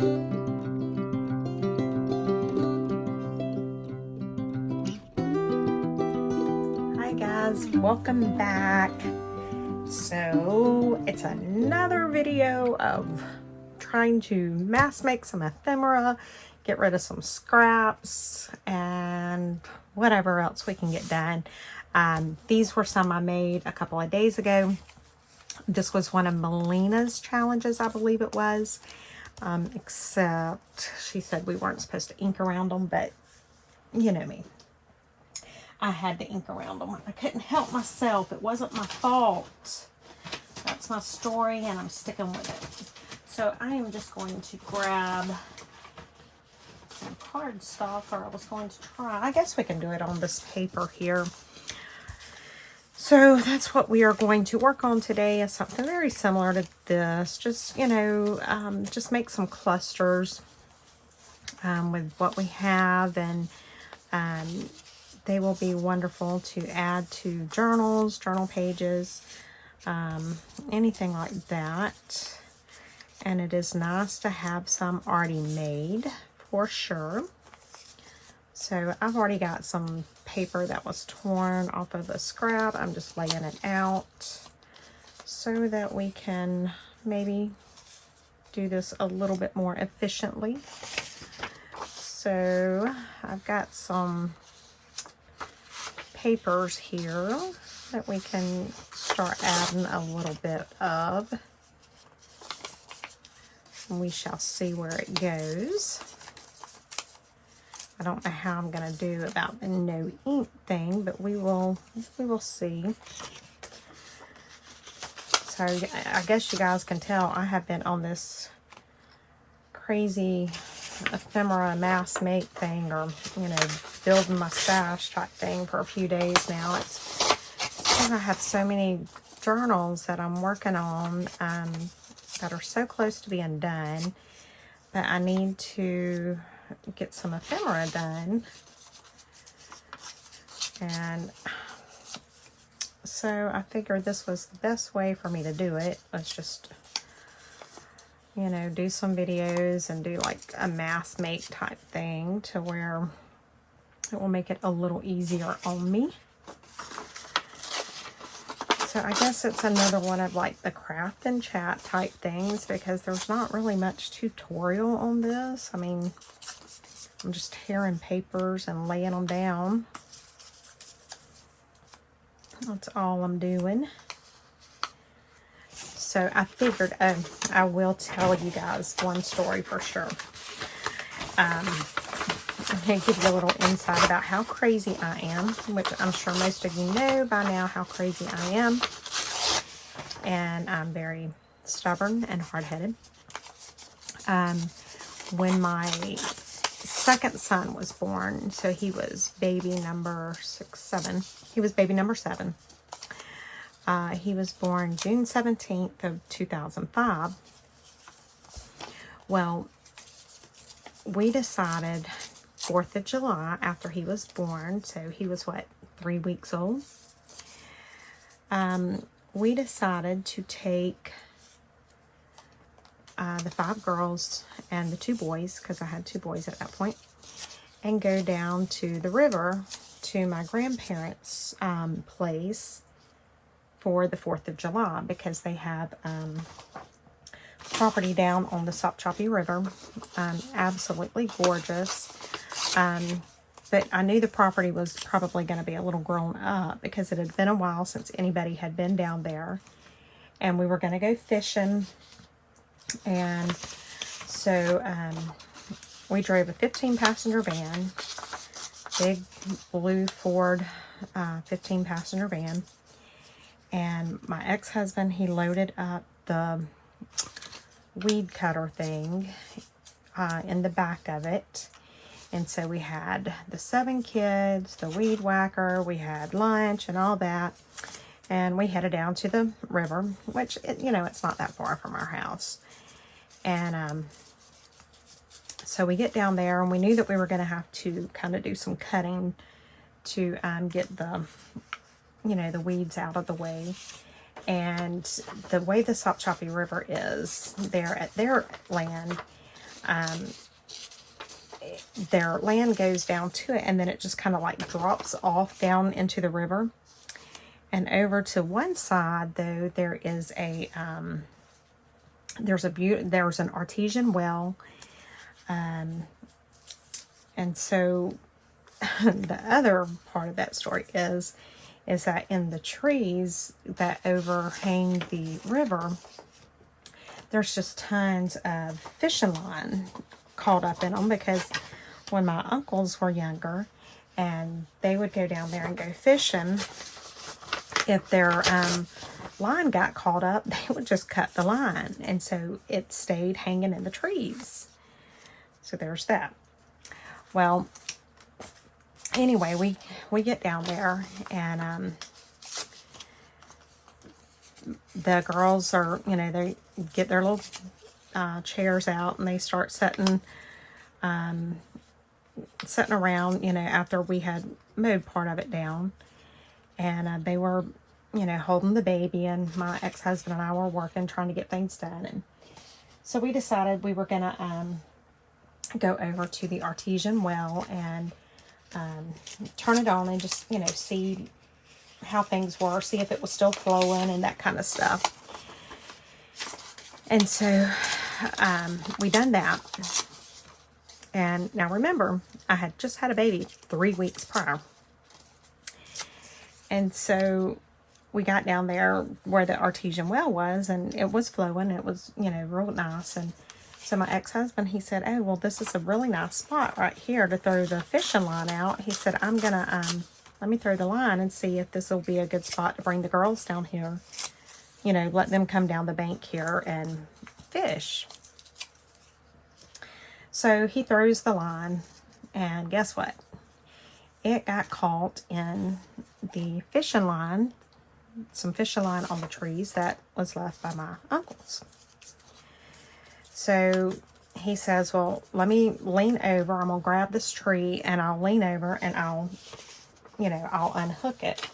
Hi guys, welcome back. So it's another video of trying to mass make some ephemera, get rid of some scraps, and whatever else we can get done. These were some I made a couple of days ago. This was one of Melina's challenges, I believe it was. Except she said we weren't supposed to ink around them, but you know me. I had to ink around them. I couldn't help myself. It wasn't my fault. That's my story, and I'm sticking with it. So I am just going to grab some cardstock, or I was going to try. I guess we can do it on this paper here. So that's what we are going to work on today, is something very similar to this. Just, you know, just make some clusters with what we have, and they will be wonderful to add to journals, journal pages, anything like that. And it is nice to have some already made, for sure. So I've already got some paper that was torn off of a scrap. I'm just laying it out so that we can maybe do this a little bit more efficiently. So I've got some papers here that we can start adding a little bit of. We shall see where it goes. I don't know how I'm going to do about the no ink thing, but we will see. So I guess you guys can tell I have been on this crazy ephemera mass make thing, or, you know, building my stash type thing for a few days now. It's because I have so many journals that I'm working on that are so close to being done, but I need to get some ephemera done. And so I figured this was the best way for me to do it. Let's just, you know, do some videos and do like a mass make type thing to where it will make it a little easier on me. So I guess it's another one of like the craft and chat type things, because there's not really much tutorial on this. I mean, I'm just tearing papers and laying them down. That's all I'm doing. So I figured I will tell you guys one story for sure. I'm going to give you a little insight about how crazy I am, which I'm sure most of you know by now how crazy I am. And I'm very stubborn and hard-headed. When my second son was born, so he was baby number 7. He was baby number 7. He was born June 17th of 2005. Well, we decided 4th of July after he was born, so he was what, 3 weeks old. We decided to take the 5 girls and the 2 boys, because I had 2 boys at that point, and go down to the river to my grandparents' place for the 4th of July, because they have property down on the Sopchoppy River. Absolutely gorgeous. But I knew the property was probably going to be a little grown up, because it had been a while since anybody had been down there. And we were going to go fishing. And so we drove a 15-passenger van, big blue Ford 15-passenger van. And my ex-husband, he loaded up the weed cutter thing in the back of it. And so we had the 7 kids, the weed whacker, we had lunch and all that. And we headed down to the river, which, you know, it's not that far from our house. And so we get down there, and we knew that we were going to have to kind of do some cutting to get the, you know, the weeds out of the way. And the way the Sopchoppy River is there at their land, their land goes down to it, and then it just kind of like drops off down into the river. And over to one side, though, there is a there's an artesian well, and so the other part of that story is that in the trees that overhang the river, there's just tons of fishing line caught up in them, because when my uncles were younger and they would go down there and go fishing, if their line got caught up, they would just cut the line, and so it stayed hanging in the trees. So there's that. Well, anyway, we get down there, and the girls are, you know, they get their little chairs out, and they start sitting around, you know, after we had mowed part of it down. And they were, you know, holding the baby, and my ex-husband and I were working, trying to get things done. And so we decided we were going to go over to the artesian well and turn it on and just, you know, see how things were, see if it was still flowing and that kind of stuff. And so we done that. And now remember, I had just had a baby 3 weeks prior. And so we got down there where the artesian well was, and it was flowing. It was, you know, real nice. And so my ex-husband, he said, oh, well, this is a really nice spot right here to throw the fishing line out. He said, I'm going to, let me throw the line and see if this will be a good spot to bring the girls down here. You know, let them come down the bank here and fish. So he throws the line, and guess what? It got caught in the fishing line, some fishing line on the trees that was left by my uncles. So he says, well, let me lean over. I'm going to grab this tree, and I'll lean over, and I'll unhook it.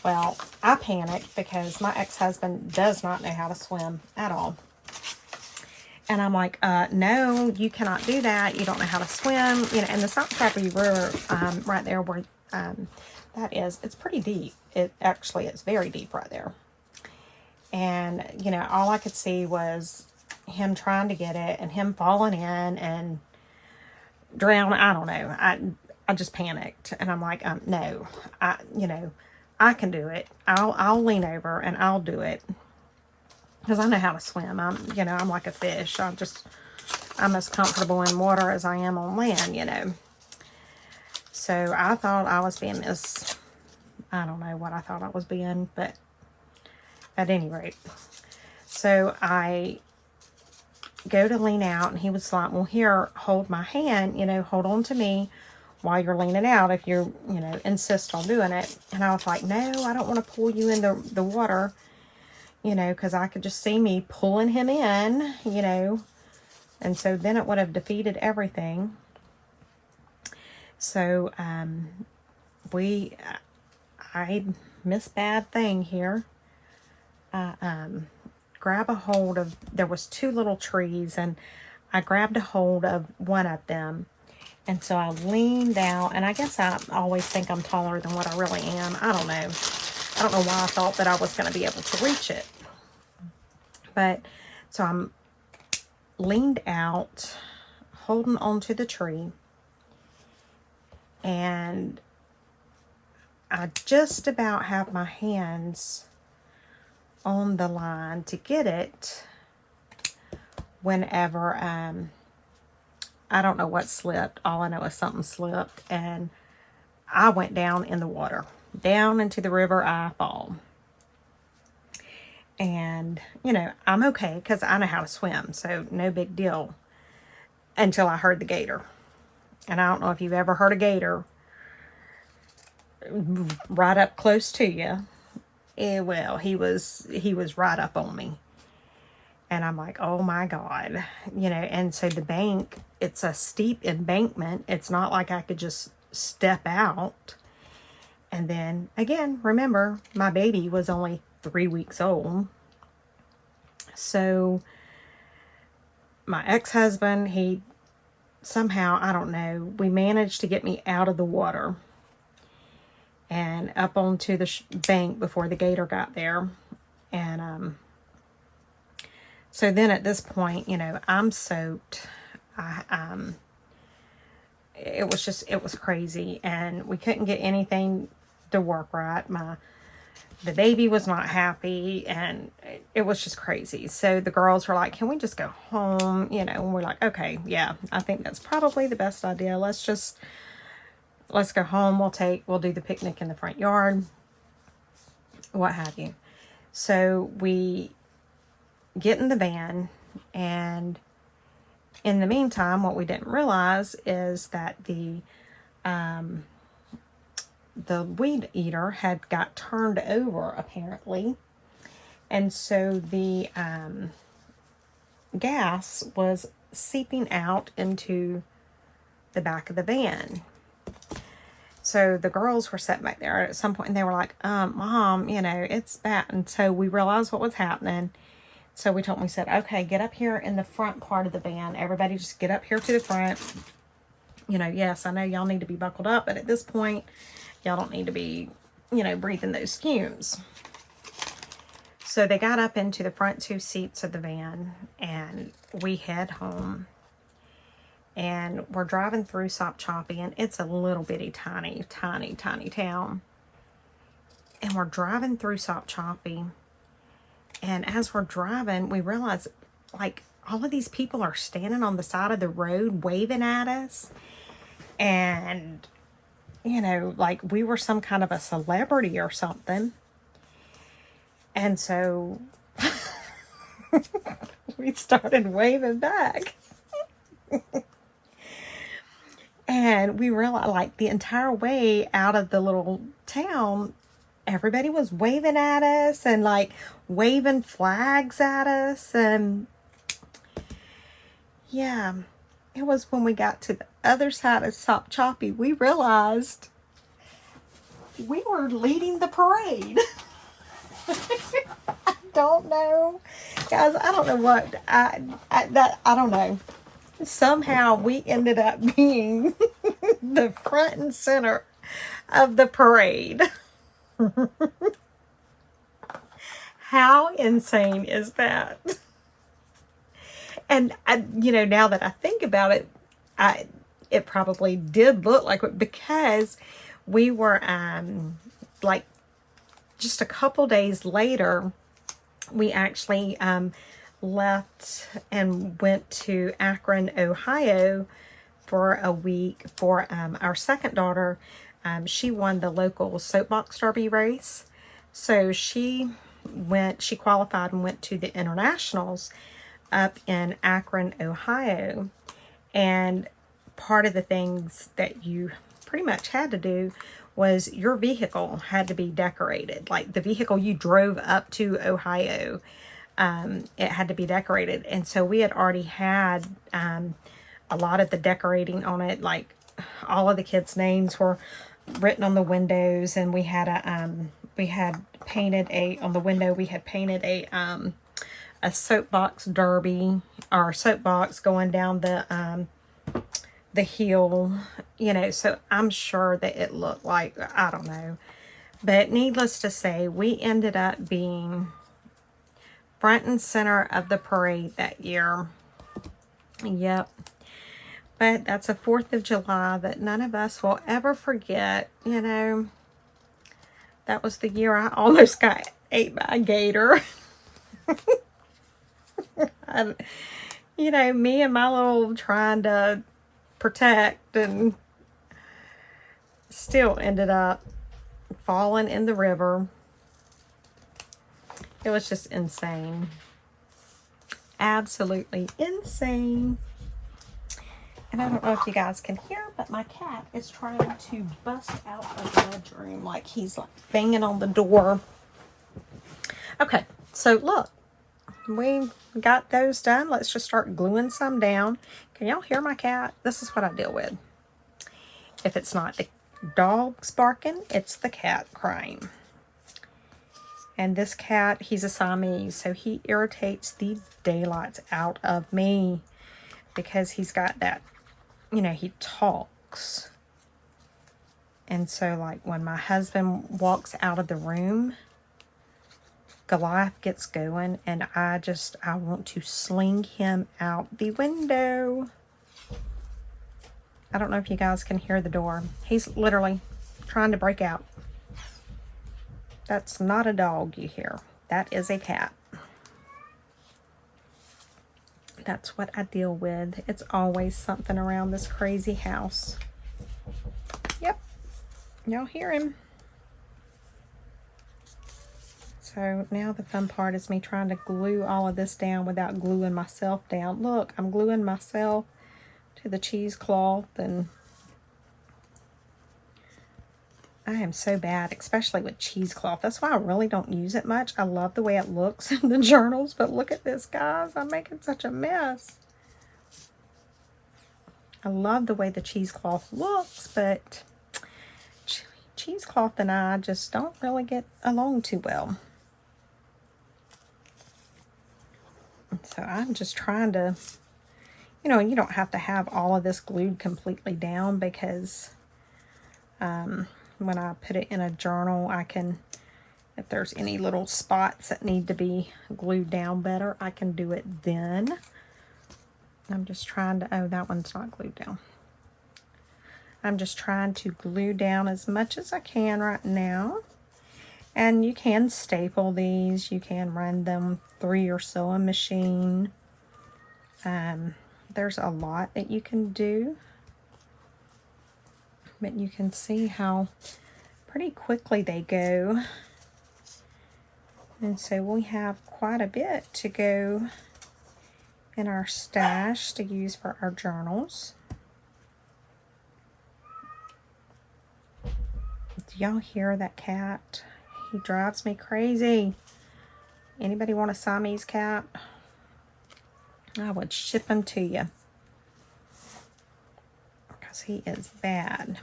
Well, I panicked because my ex-husband does not know how to swim at all. And I'm like, no, you cannot do that. You don't know how to swim. You know, and the South Tallahassee River, right there where that is, it's pretty deep. It's very deep right there. And, you know, all I could see was him trying to get it and him falling in and drowning. I don't know. I just panicked. And I'm like, no, I can do it. I'll lean over and I'll do it. Because I know how to swim. I'm like a fish. I'm as comfortable in water as I am on land, you know. So I thought I was being I don't know what I thought I was being, but at any rate. So I go to lean out, and he was like, well, here, hold my hand, you know, hold on to me while you're leaning out if you're, you know, insist on doing it. And I was like, no, I don't want to pull you in the water. You know, because I could just see me pulling him in, you know, and so then it would have defeated everything. So, I miss bad thing here. Grab a hold of, there was 2 little trees, and I grabbed a hold of one of them. And so I leaned out, and I guess I always think I'm taller than what I really am. I don't know. I don't know why I thought that I was going to be able to reach it. But, so I'm leaned out, holding onto the tree, and I just about have my hands on the line to get it whenever, I don't know what slipped. All I know is something slipped, and I went down in the water. Down into the river I fall. And, you know, I'm okay because I know how to swim, so no big deal until I heard the gator. And I don't know if you've ever heard a gator right up close to you. Well, he was right up on me. And I'm like, oh my God, you know, and so the bank, it's a steep embankment. It's not like I could just step out. And then again, remember, my baby was only 3 weeks old. So my ex-husband, he somehow, I don't know, we managed to get me out of the water and up onto the bank before the gator got there. And so then at this point, you know, I'm soaked. It was crazy, and we couldn't get anything to work right. The baby was not happy, and it was just crazy. So the girls were like, can we just go home? You know, and we're like, okay, yeah, I think that's probably the best idea. Let's go home. We'll do the picnic in the front yard, what have you. So we get in the van, and in the meantime, what we didn't realize is that the weed eater had got turned over, apparently. And so the gas was seeping out into the back of the van. So the girls were sitting back there at some point, and they were like, Mom, you know, it's bad. And so we realized what was happening. So we said, okay, get up here in the front part of the van. Everybody just get up here to the front. You know, yes, I know y'all need to be buckled up, but at this point, y'all don't need to be, you know, breathing those fumes. So they got up into the front 2 seats of the van, and we head home. And we're driving through Sopchoppy, and it's a little bitty, tiny town. And we're driving through Sopchoppy, and as we're driving, we realize, like, all of these people are standing on the side of the road waving at us. And, you know, like we were some kind of a celebrity or something. And so we started waving back. And we realized, like, the entire way out of the little town, everybody was waving at us and, like, waving flags at us. And yeah, it was when we got to the other side of Sopchoppy, we realized we were leading the parade. I don't know, guys. I don't know what I don't know. Somehow we ended up being the front and center of the parade. How insane is that? And you know, now that I think about it, it probably did look like it, because we were like just a couple days later, we actually left and went to Akron, Ohio for a week for our second daughter. She won the local soapbox derby race. So she qualified and went to the internationals up in Akron, Ohio. And part of the things that you pretty much had to do was your vehicle had to be decorated. Like the vehicle you drove up to Ohio, it had to be decorated. And so we had already had a lot of the decorating on it. Like all of the kids' names were written on the windows, and we had painted a soapbox derby, or soapbox going down the hill, you know. So I'm sure that it looked like, I don't know, but needless to say, we ended up being front and center of the parade that year. Yep. But that's a 4th of July that none of us will ever forget, you know. That was the year I almost got ate by a gator. And, you know, me and my little trying to protect, and still ended up falling in the river. It was just insane. Absolutely insane. And I don't know if you guys can hear, but my cat is trying to bust out of the bedroom. Like he's like banging on the door. Okay, so look. We got those done. Let's just start gluing some down. Can y'all hear my cat? This is what I deal with. If it's not the dogs barking, it's the cat crying. And this cat, he's a Siamese, so he irritates the daylights out of me. because he's got that, you know, he talks. And so, like, when my husband walks out of the room, Goliath gets going, and I want to sling him out the window. I don't know if you guys can hear the door. He's literally trying to break out. That's not a dog you hear. That is a cat. That's what I deal with. It's always something around this crazy house. Yep. Y'all hear him. So now the fun part is me trying to glue all of this down without gluing myself down. Look, I'm gluing myself to the cheesecloth, and I am so bad, especially with cheesecloth. That's why I really don't use it much. I love the way it looks in the journals, but look at this, guys. I'm making such a mess. I love the way the cheesecloth looks, but cheesecloth and I just don't really get along too well. So I'm just trying to, you know, you don't have to have all of this glued completely down, because when I put it in a journal, I can, if there's any little spots that need to be glued down better, I can do it then. I'm just trying to, oh, that one's not glued down. I'm just trying to glue down as much as I can right now. And you can staple these. You can run them through your sewing machine. There's a lot that you can do. But you can see how pretty quickly they go. And so we have quite a bit to go in our stash to use for our journals. Do y'all hear that cat? He drives me crazy. Anybody want a Siamese cat? I would ship him to you, because he is bad.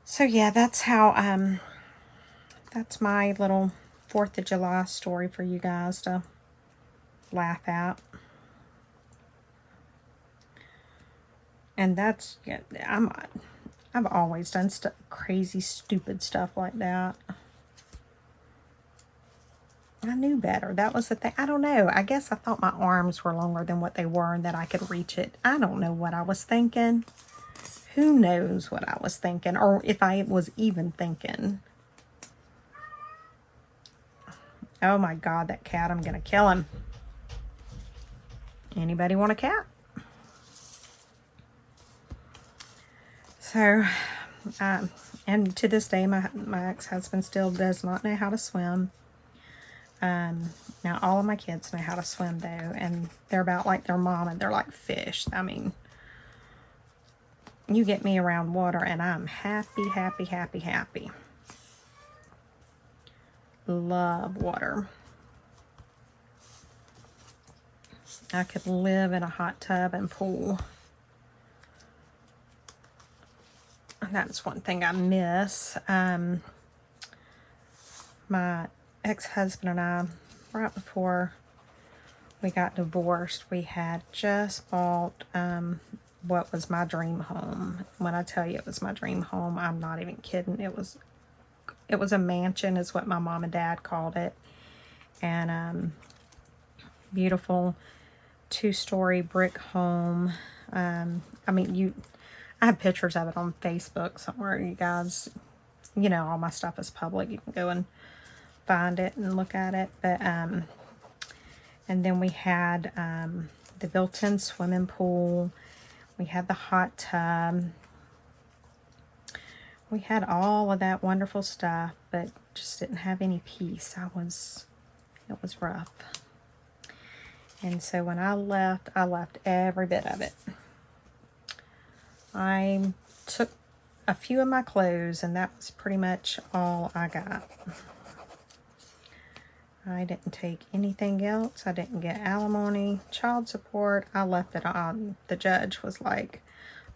So yeah, that's how, that's my little 4th of July story for you guys to laugh at. And that's, yeah, I've always done crazy, stupid stuff like that. I knew better. That was the thing. I don't know. I guess I thought my arms were longer than what they were and that I could reach it. I don't know what I was thinking. Who knows what I was thinking, or if I was even thinking. Oh my God, that cat, I'm going to kill him. Anybody want a cat? So, and to this day, my ex-husband still does not know how to swim. Now, all of my kids know how to swim, though, and they're about like their mom, and they're like fish. I mean, you get me around water, and I'm happy, happy, happy, happy. Love water. I could live in a hot tub and pool. That's one thing I miss. My ex-husband and I, right before we got divorced, we had just bought what was my dream home. When I tell you it was my dream home, I'm not even kidding. It was a mansion, is what my mom and dad called it. And beautiful 2-story brick home. I mean, I have pictures of it on Facebook somewhere. You guys, you know, all my stuff is public. You can go and find it and look at it. But and then we had the built-in swimming pool. We had the hot tub. We had all of that wonderful stuff, but just didn't have any peace. It was rough. And so when I left every bit of it. I took a few of my clothes, and that was pretty much all I got. I didn't take anything else. I didn't get alimony, child support. I left it on. The judge was like,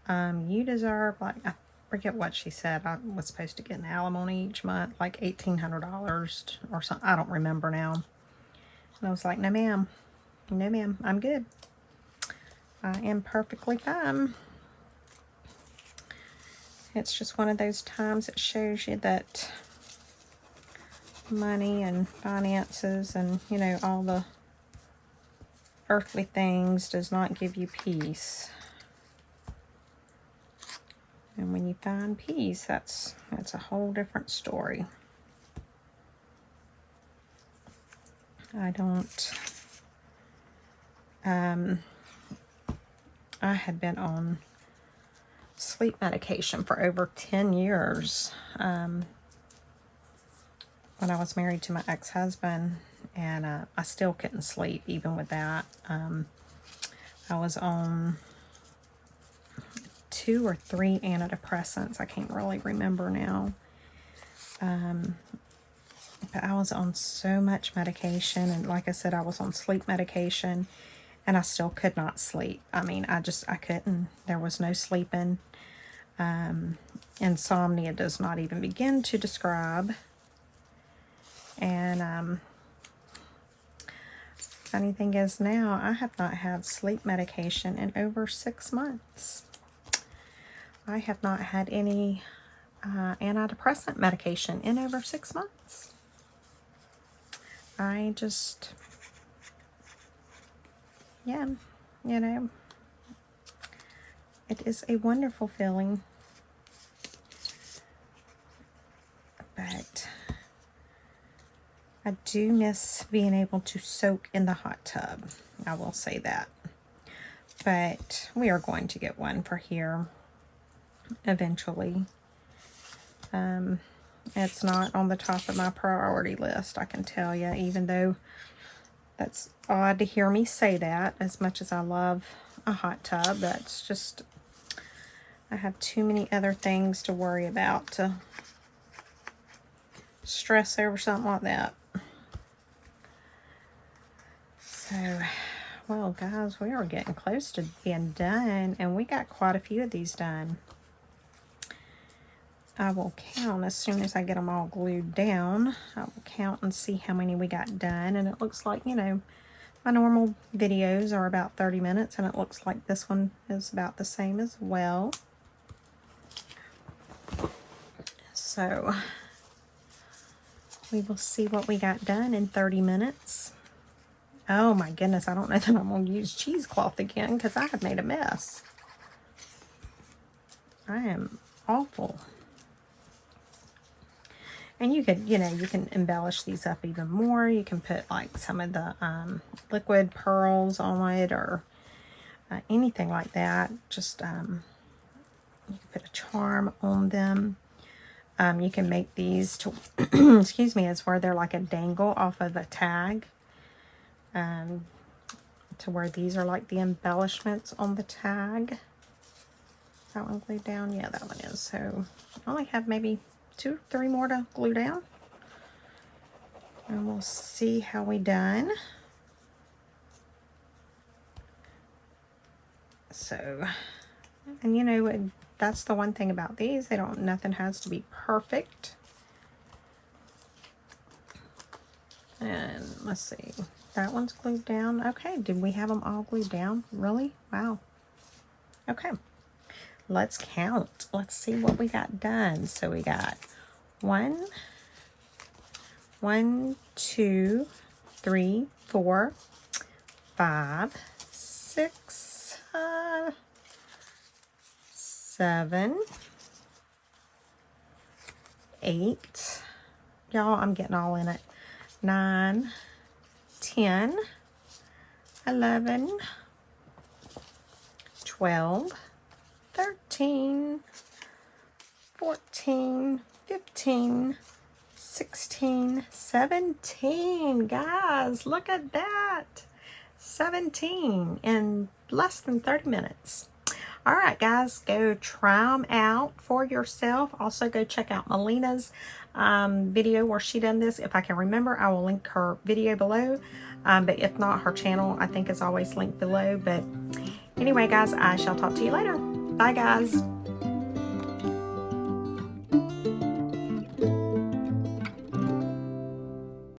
you deserve, like, I forget what she said. I was supposed to get an alimony each month, like $1,800 or something. I don't remember now. And I was like, no ma'am, I'm good. I am perfectly fine. It's just one of those times that shows you that money and finances and, you know, all the earthly things does not give you peace. And when you find peace, that's a whole different story. I don't, I had been on sleep medication for over 10 years when I was married to my ex-husband, and I still couldn't sleep even with that. I was on 2 or 3 antidepressants. I can't really remember now. But I was on so much medication, and like I said, I was on sleep medication, and I still could not sleep. I mean, I couldn't. There was no sleeping. Insomnia does not even begin to describe. And funny thing is, now I have not had sleep medication in over 6 months. I have not had any antidepressant medication in over 6 months. I just, yeah, you know, it is a wonderful feeling. But I do miss being able to soak in the hot tub. I will say that. But we are going to get one for here eventually. It's not on the top of my priority list, I can tell you, even though that's odd to hear me say that. As much as I love a hot tub, that's just, I have too many other things to worry about to stress over something like that. So, well, guys, we are getting close to being done, and we got quite a few of these done. I will count as soon as I get them all glued down. I will count and see how many we got done, and it looks like, you know, my normal videos are about 30 minutes, and it looks like this one is about the same as well. So we will see what we got done in 30 minutes. Oh my goodness, I don't know that I'm going to use cheesecloth again because I have made a mess. I am awful. And you could, you know, you can embellish these up even more. You can put like some of the liquid pearls on it, or anything like that. Just, you can put a charm on them. You can make these to, excuse me, it's where they're like a dangle off of a tag. To where these are like the embellishments on the tag. Is that one glued down? Yeah, that one is. So I only have maybe 2, 3 more to glue down. And we'll see how we done. So, and you know, that's the one thing about these. They don't, nothing has to be perfect. And let's see. That one's glued down. Okay, did we have them all glued down? Really? Wow. Okay. Let's count. Let's see what we got done. So we got 1, 2, 3, 4, 5, 6, 7, 8. Y'all, I'm getting all in it. 9, 10, 11, 12, 13, 14, 15, 16, 17. Guys, look at that. 17 in less than 30 minutes. All right, guys, go try them out for yourself. Also, go check out Melina's video where she done this. If I can remember, I will link her video below. But if not, her channel, I think, is always linked below. But anyway, guys, I shall talk to you later. Bye, guys.